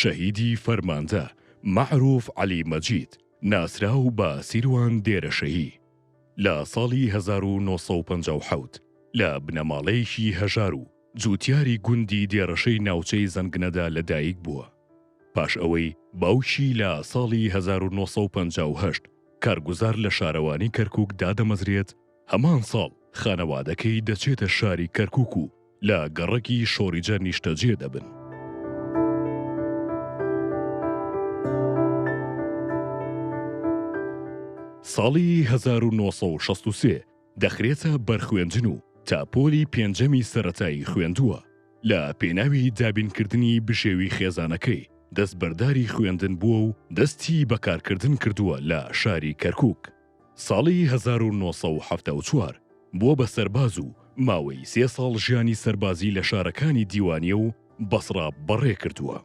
شەهیدی فەرماندە معروف عەلی مەجید ناسراو بە سیروان دێرەشەهی لە ساڵی 1950 لە بنەماڵەیەکی هەژار و جوتیاری گوندی دێرەشەی ناوچەی زەنگنەدا لەدایک بووە. پاش ئەوەی باوکی لە ساڵی 1950 کارگوزار لە شارەوانی کەرکووک دادەمەزرێت، هەمان ساڵ خانەوادەکەی دەچێتە شاری کەرکووک و لە گەڕەکی شۆریجە نیشتەجێ دەبن. ساڵی 1963 دەخرێتە بەرخوێندن و تاپۆلی پێنجەمی سەرەتایی خوێندووە. لە پێناوی دابینکردنی بشێوی خێزانەکەی دەستبەرداری خوێندن بووە و دەستی بەکارکردن کردووە لە شاری کەرکووک. ساڵی 1974 بووە بە سەرباز و ماوەی 3 ساڵ ژیانی سەربازی لە شارەکانی دیوانیە و بەسڕا بەڕێ کردووە.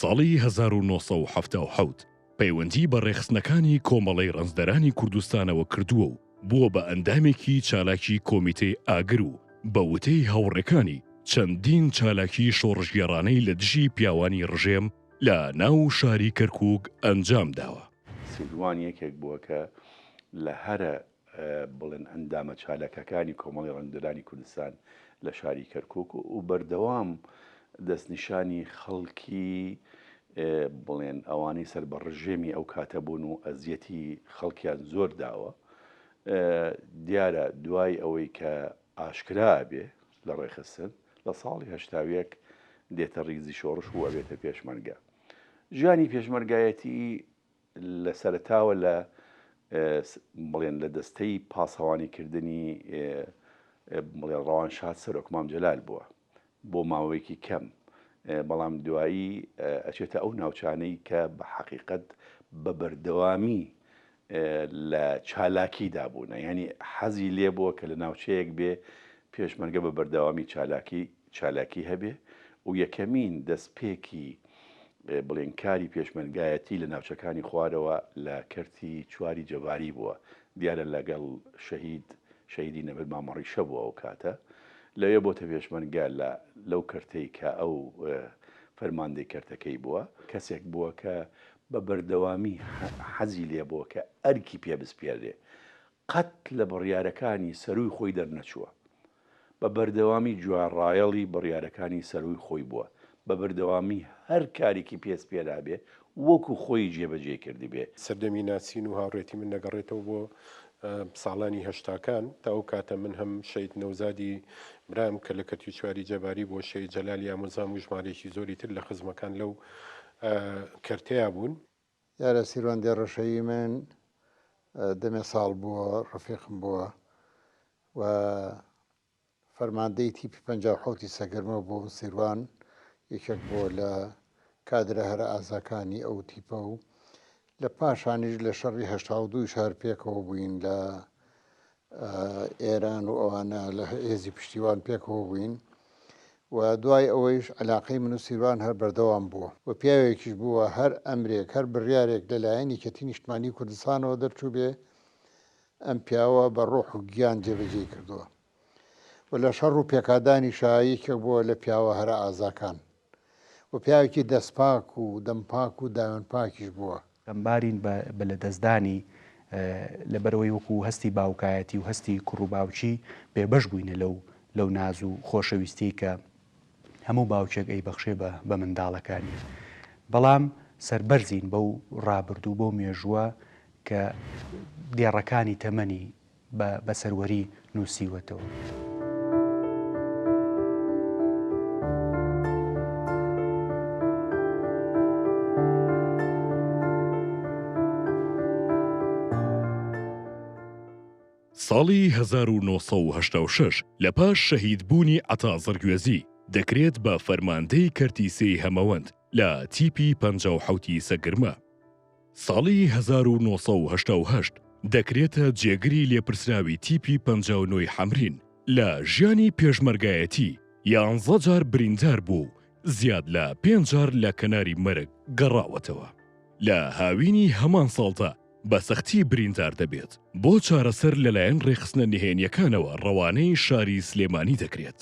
ساڵی 1970 پەیوەندی بە ڕێخستنەکانی کۆمەڵەی ڕەنزدەرانی کوردستانەوە کردووە و بووە بە ئەندامێکی چالاکی کۆمیتەی ئاگر و بە وتەی هاوڕێکانی چەندین چالاکی شۆڕژگێڕانەی لە دژی پیاوانی ڕژێم لە ناو شاری کەرکووک ئەنجام داوە. سیروان یەکێک بووە کە لە هەرە بڵێن ئەندامە چالاکەکانی کۆمەڵی ڕەنزدەرانی کوردستان لە شاری کەرکووک و بەردەوام دەستنیشانی خەڵکی بڵێن ئەوانەی سەر بە ڕژێمی ئەو کاتە بوون و ئەزیەتی خەڵکیان زۆر داوە. دیارە دوای ئەوەی کە ئاشکرا بێ لە ڕێخستن لە ساڵی 80 دێتە ڕیزی شۆڕش و ئەبێتە پێشمەرگە. ژیانی پێشمەرگایەتی لە سەرتاوە لە بڵێن لە دەستەی پاسەوانیکردنی بڵێن ڕەوانشاد سەرۆکمام جەلال بووە بۆ ماوەیەکی کەم، بەڵام دوایی ئەچێتە ئەو ناوچانەی کە بە حەقیقەت بە بەردەوامی لە چالاکیدا بوون، ینی حەزی لێ بووە کە لە ناوچەیەک بێ پێشمەرگە بە بەردەوامی چالاکی هەبێ و یەکەمین دەستپێکی بڵێن کاری پێشمەرگایەتی لە ناوچەکانی خوارەوە لە کەرتی چواری جەباری بووە. دیارە لەگەڵ شەهیدی نەبێت مامەڕیشە بووە ئەو کاتە لەوێ بۆتە پێشمەرگا لەو کەرتەی کە ئەو فەرماندەی کەرتەکەی بووە. کەسێک بووە کە بە بەردەوامی حەزی لێ بووە کە ئەرکی پێ بسپێرێ، قەت لە بڕیارەکانی سەروی خۆی دەرنەچووە، بە بەردەوامی جوارڕایەڵی بڕیارەکانی سەروی خۆی بووە، بە بەردەوامی هەر کارێکی پێسپێرا بێ وەکو خۆی جێبەجێ کردی بێ. سەردەمی ناسین و هاوڕێتی من نەگەڕێتەوە بۆ ساڵانی هەشتاکان تا ئەو کاتە من هەم شەید نەوزادی برام کە لە کەرتی چواری جەباری بۆ شەید جەلالی ئامۆزام و ژمارەیەکی زۆری تر لە خزمەکان لەو کەرتەیە بوون. یارە سیروان دێڕەشەیی من دەمێ ساڵ بووە ڕفیقم بووە و فەرماندەی تیپی 57 سەگەرمە بۆ سیروان یەکێک بووە لە کادرە هەرە ئازاکانی ئەو تیپە و لە پاشانیش لە شەڕی 82 شار پێکەوە بووین لە ئێران و ئەوانە لە هێزی پشتیوان پێکەوە بووین و دوای ئەوەیش علاقەی من و سیروان هەر بەردەوام بووە و پیاوێکیش بووە هەر ئەمرێک هەر بڕیارێک لەلایەنی کەتی نیشتمانی کوردستانەوە دەرچوو بێ ئەم پیاوە بە ڕۆح و گیان جێبەجێ کردووە و لە شەڕ و پێکادانی شایەکێک بووە لە پیاوە هەرە ئازاکان و پیاوێکی دەستپاک و دەمپاک و داوێن پاکیش بووە. ئەمبارین بە لە دەستدانی لەبەرەوەی وەکو هەستی باوکایەتی و هەستی کوڕ و باوچی بێبەش بووینە لەو ناز و خۆشەویستی کە هەموو باوچێک ئەی بەخشێ بە منداڵەکانی. بەڵام سەربەرزین بەو ڕابردوو بۆ مێژووە کە دێڕەکانی تەمەنی بە سەروەری نووسیوەتەوە. ساڵی 1986 لە پاش شەهیدبوونی عەتا زەرگوێزی دەکرێت بە فەرماندەی کەرتیسەی هەمەوەند لە تیپی 57 سەگرمە. ساڵی 1970 دەکرێتە جێگری لێپرسراوی تیپی 59 حەمرین لە ژیانی پێشمەرگایەتی 11 جار بریندار بوو، زیاد لە 5 جار لە کەناری مەرگ گەڕاوەتەوە. لە هاوینی هەمان ساڵدا بە سەختی بریندار دەبێت بۆ چارەسەر لەلایەن ڕێخستنە نهێنیەکانەوە ڕەوانەی شاری سلێمانی دەکرێت.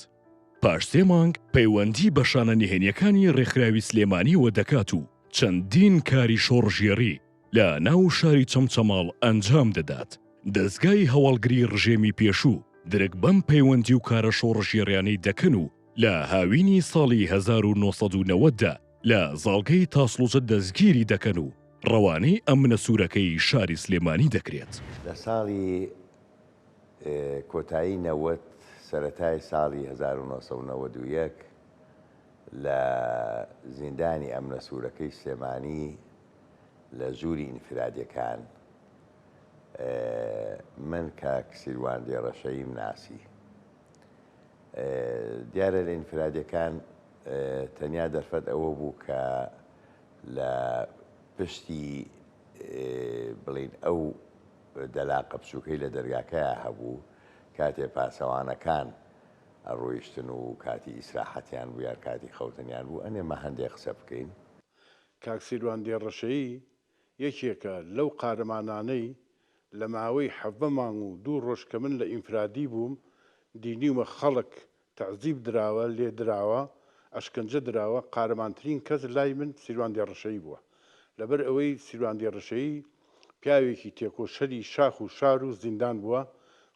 پاش 3 مانگ پەیوەندی بە شانە نهێنیەکانی ڕێکخراوی سلێمانیەوە دەکات و چەندین کاری شۆڕژێڕی لە ناو شاری چەمچەماڵ ئەنجام دەدات. دەستگای هەواڵگری ڕژێمی پێشوو درک بەم پەیوەندی و کارە شۆڕژێڕیانەی دەکەن و لە هاوینی ساڵی 1990دا لە زاڵگەی تاسڵوجە دەستگیری دەکەن و ڕەوانەی ئەمنە سوورەکەی شاری سلێمانی دەکرێت. لە ساڵی کۆتایی نەوەت سەرەتای ساڵی 1991 لە زیندانی ئەمنە سوورەکەی سلێمانی لە ژووری ئینفرادیەکان من کاک سیروان دێڕەشەیم ناسی. دیارە لە ئینفرادیەکان تەنیا دەرفەت ئەوە بوو کە لە پشتی بڵین ئەو دەلاقە بچووکەی لە دەرگاکەیە هەبوو کاتێ پاسەوانەکان ئەڕۆیشتن و کاتی ئیسراحەتیان بوو یان کاتی خەوتنیان بوو ئەنێمە هەندێک قسە بکەین. کاک سیروان دێڕەشەیی یەکێکە لەو قارەمانانەی لە ماوەی 7 مانگ و 2 ڕۆژ کە من لە ئینفرادی بووم دینیومە خەڵک تەعزیب دراوە لێ دراوە ئەشکەنجە دراوە قارەمانترین کەس لای من سیروان دێڕەشەیی بووە. لەبەر ئەوەی سیروان دێڕەشەیی پیاوێکی تێکۆشەری شاخ و شار و زیندان بووە،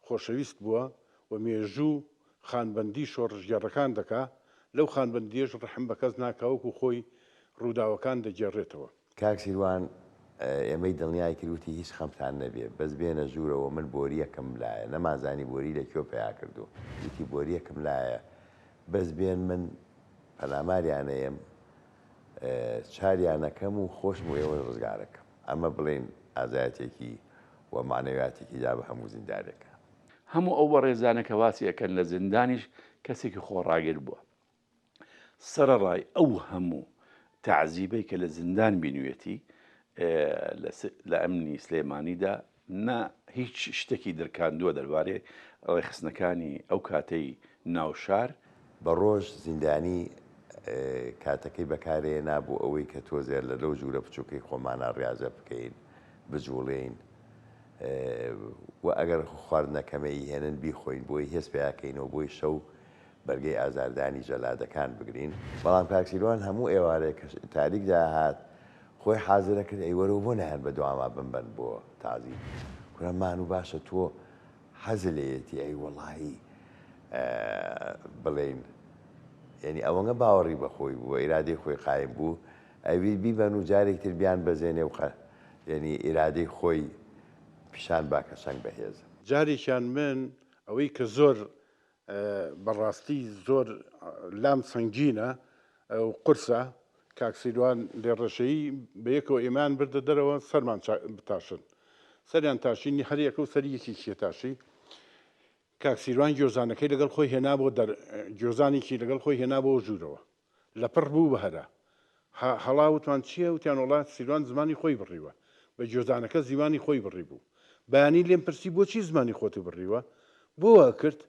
خۆشەویست بووە و مێژوو خانبەندی شۆڕژگێڕەکان دەکا لەو خانبەندیەش ڕەحم بە کەس ناکاوەکو خۆی ڕووداوەکان دەگێڕێتەوە. کاک سیروان ئێمەی دڵنیای کردوتی هیچ خەمتان نەبێ بەس بێنە ژوورەوە من بۆریەکەم لایە نەمازانی بۆری لەکوێ پیا کردو وتی بۆریەکەم لایە بەس بێن من پەلاماریانەیەم چاریانەکەم و خۆشم و ئێوە ڕزگارەکەم. ئەمە بڵێن ئازایەتێکی و معنەویاتێکی دا بە هەموو زیندانێکە. هەموو ئەو بە ڕێزانەکە واسیەکەن لە زیندانیش کەسێکی خۆڕاگیر بووە. سەرەڕای ئەو هەموو تعزیبەی کە لە زیندان بینوێتی لە ئەمنی سلێمانیدا نا هیچ شتێکی دەرکاندووە دەربارەی ڕێخستنەکانی ئەو کاتەی ناوشار. بە ڕۆژ زیندانی کاتەکەی بەکارێ نابوو ئەوەی کە تۆزێر لە لەو ژوورە بچووکەی خۆمانە ڕاضە بکەین بجوڵێن و ئەگەر خواردنەکەمەی هێنن بیخۆین بۆی هێز پیاکەینەوە بۆی شەو بەرگەی ئازاردانی جەلادەکان بگرین. بەڵام کاکسیروان هەموو ئێوارەیە تاریک داهات خۆی حازرە کرد ئەیوەرە بۆ نەهێن بە دوواما بمبەن بۆ تازی کورەمان و باشە تۆ حەزە لێیەتی ئەی وەڵایی بڵێن یعنی ئەوەنگە باوەڕی بەخۆی بوو ئیرادەی خۆی قایم بوو ئەوی بیبەن و جارێک تر بیان بەزێنێ و یعنی ئیرادەی خۆی پیشان باکە سەنگ بەهێزە. جارێکیان من ئەوەی کە زۆر بەڕاستی زۆر لام سنگینە و قورسە کاک سیروان دێڕەشەیی بە یەکەوە ئێمان بردە دەرەوە سەرمان بتاشن سەریان تاشینی هەریەکە و سەریەکی کێتاشی کاک سیروان گۆزانەکەی لەگەڵ خۆی هێنا بۆ گۆزانێکی لەگەڵ خۆی هێنا بۆ ژوورەوە لەپڕ بوو بە هەرا هەڵاوتمان چییە وتیان وڵات سیروان زمانی خۆی بڕیوە بە گۆزانەکە زیوانی خۆی بڕی بوو بەیانی لێم پرسی بۆچی زمانی خۆتی بڕیوە بۆوە کرد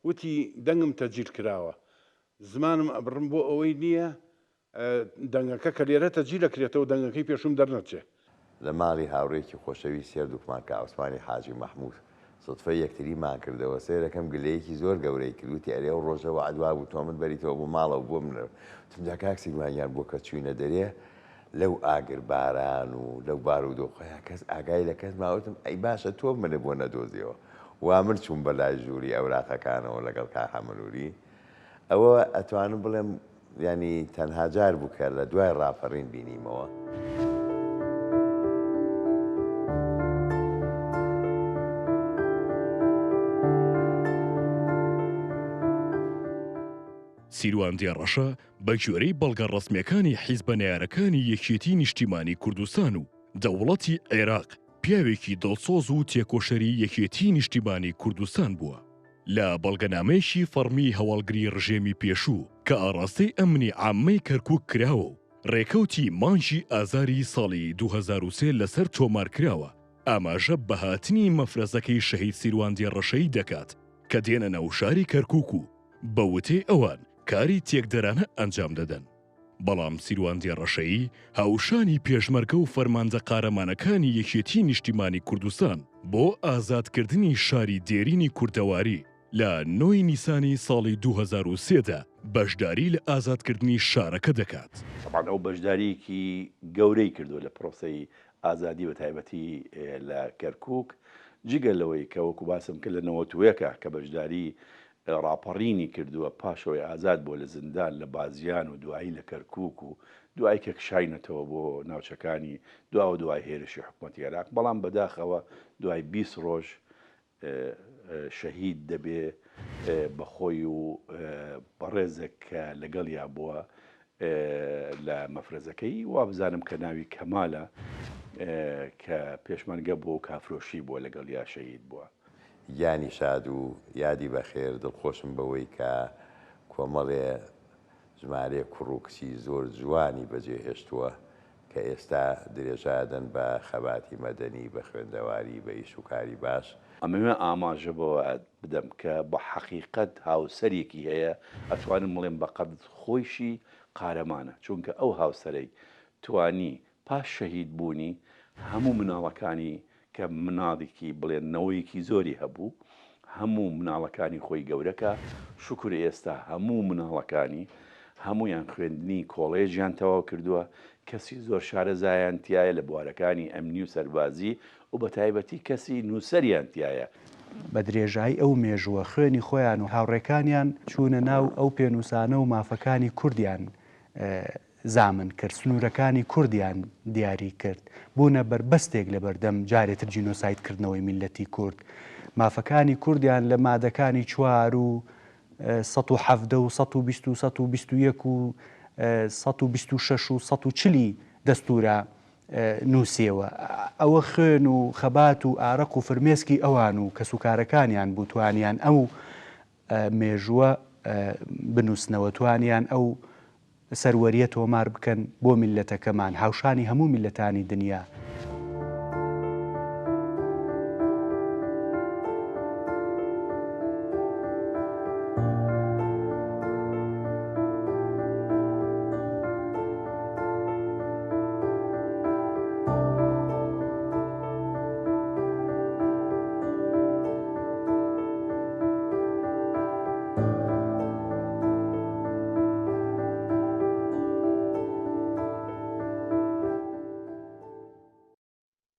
وتی دەنگم تەجیل کراوە زمانم ئەبڕم بۆ ئەوەی نییە دەنگەکە کە لێرە تەجیل دەکرێتەوە دەنگەکەی پێشوم دەرنەچێ. لە ماڵی هاوڕێکی خۆشەوی سێردووکمان کە عوسمانی حاجی مەحموود سڵفەی یەکتریمان کردەوە سێرەکەم گلەیەکی زۆر گەورەی کردوتی ئەرێ و ڕۆژەوە عدوا بوو تۆمت بەریتەوە بۆ ماڵەوە بۆ منە تمجا کاک سیروانیان بۆ کە چوینە دەرێ لەو ئاگر باران و لەو بارودۆخەیە کەس ئاگای لە کەس ماوتم ئەی باشە تۆ منە بۆ نەدۆزیەوە وا من چوون بەلای ژووری ئەوراقەکانەوە لەگەڵ کاحەمەلووری ئەوە ئەتوانم بڵێم ینی تەنها جار بوو کە لە دوای ڕاپەڕین بینیمەوە. سیروان دێڕەشە بە گوێرەی بەڵگە ڕسمیەکانی حیزبە نەیارەکانی یەکێتی نیشتیمانی کوردستان و دەوڵەتی عێراق پیاوێکی دڵسۆز و تێکۆشەری یەکێتی نیشتیمانی کوردستان بووە. لە بەڵگەنامەیەکی فەرمی هەواڵگری ڕژێمی پێشوو کە ئاڕاستەی ئەمنی عامەی کەرکووک کراوە و ڕێکەوتی مانجی ئازاری ساڵی 2003 لەسەر تۆمار کراوە ئاماژە بەهاتنی مەفرەزەکەی شەهید سیروان دێڕەشەیی دەکات کە دێنە ناو شاری کەرکووک و بە وتەی ئەوان کاری تێکدەرانە ئەنجام دەدەن. بەڵام سیروان دێڕەشەیی هاوشانی پێشمەرگە و فەرمانجە قارەمانەکانی یەکێتی نیشتیمانی کوردستان بۆ ئازادکردنی شاری دێرینی کوردەواری لە 9 نیسانی ساڵی 2003دا بەشداری لە ئازادکردنی شارەکە دەکات. طبعاً ئەو بەشداریکی گەورەی کردو لە پرۆسەی ئازادی بە تایبەتی لە کەرکووک جگەل لەوەی کە وەکو باسم کرد لە 91 کە بەشداری ڕاپەڕینی کردووە پاشەوەی ئازاد بۆ لە زیندان لە بازیان و دوایی لە کەرکووک و دوای کە کشاینەتەوە بۆ ناوچەکانی دوای هێرشی حکوومەتی عێراق بەڵام بەداخەوە دوای 20 ڕۆژ شەهید دەبێ بەخۆی و بەڕێزێک کە لەگەڵ یا بووە لە مەفرەزەکەی وا بزانم کە ناوی کەمالە کە پێشمەرگە بۆ کافرۆشی بووە لەگەڵ یا شەهید بووە. یانی شاد و یادی بەخێر دڵخۆشم بەوەی کە کۆمەڵێ ژمارە کوڕ و کچی زۆر جوانی بەجێهێشتووە کە ئێستا درێژادن بە خەباتی مەدەنی بە خوێندەواری بە ئیش و کاری باش. ئەمەوێ ئاماژە بەوە بدەم کە بە حەقیقەت هاوسەرێکی هەیە ئەتوانم بڵێم بەقەد خۆیشی قارەمانە چونکە ئەو هاوسەرەی توانی پاش شەهید بوونی هەموو مناڵەکانی کە مناڵێکی بڵێنەوەیەکی زۆری هەبوو هەموو مناڵەکانی خۆی گەورەکە شکر ئێستا هەموو مناڵەکانی هەمویان خوێندنی کۆڵێژیان تەواو کردووە کەسی زۆر شارەزایان تایە لە بوارەکانی ئەمنی و سەربازی و بە تایبەتی کەسی نووسەریان تایە. بە درێژایی ئەو مێژووە خوێنی خۆیان و هاوڕێکانیان چوونە ناو ئەو پێنووسانە و مافەکانی کوردیان زامن کرد، سنوورەکانی کوردیان دیاری کرد، بوونە بربەستێک لە بەردەم جارێتر جینۆسایدکردنەوەی میلەتی کورد. مافەکانی کوردیان لە مادەکانی 4 و 170 و 120 و 121 و 126 و 140 دەستورە نووسیەوە. ئەوە خوێن و خەبات و ئارەق و فرمێسکی ئەوان و کەسوکارەکانیان بوو توانیان ئەو مێژووە بنووسنەوە، توانیان ئەو سەروەریە تۆمار بکەن بۆ میلەتەکەمان، هاوشانی هەموو میلەتانی دنیا.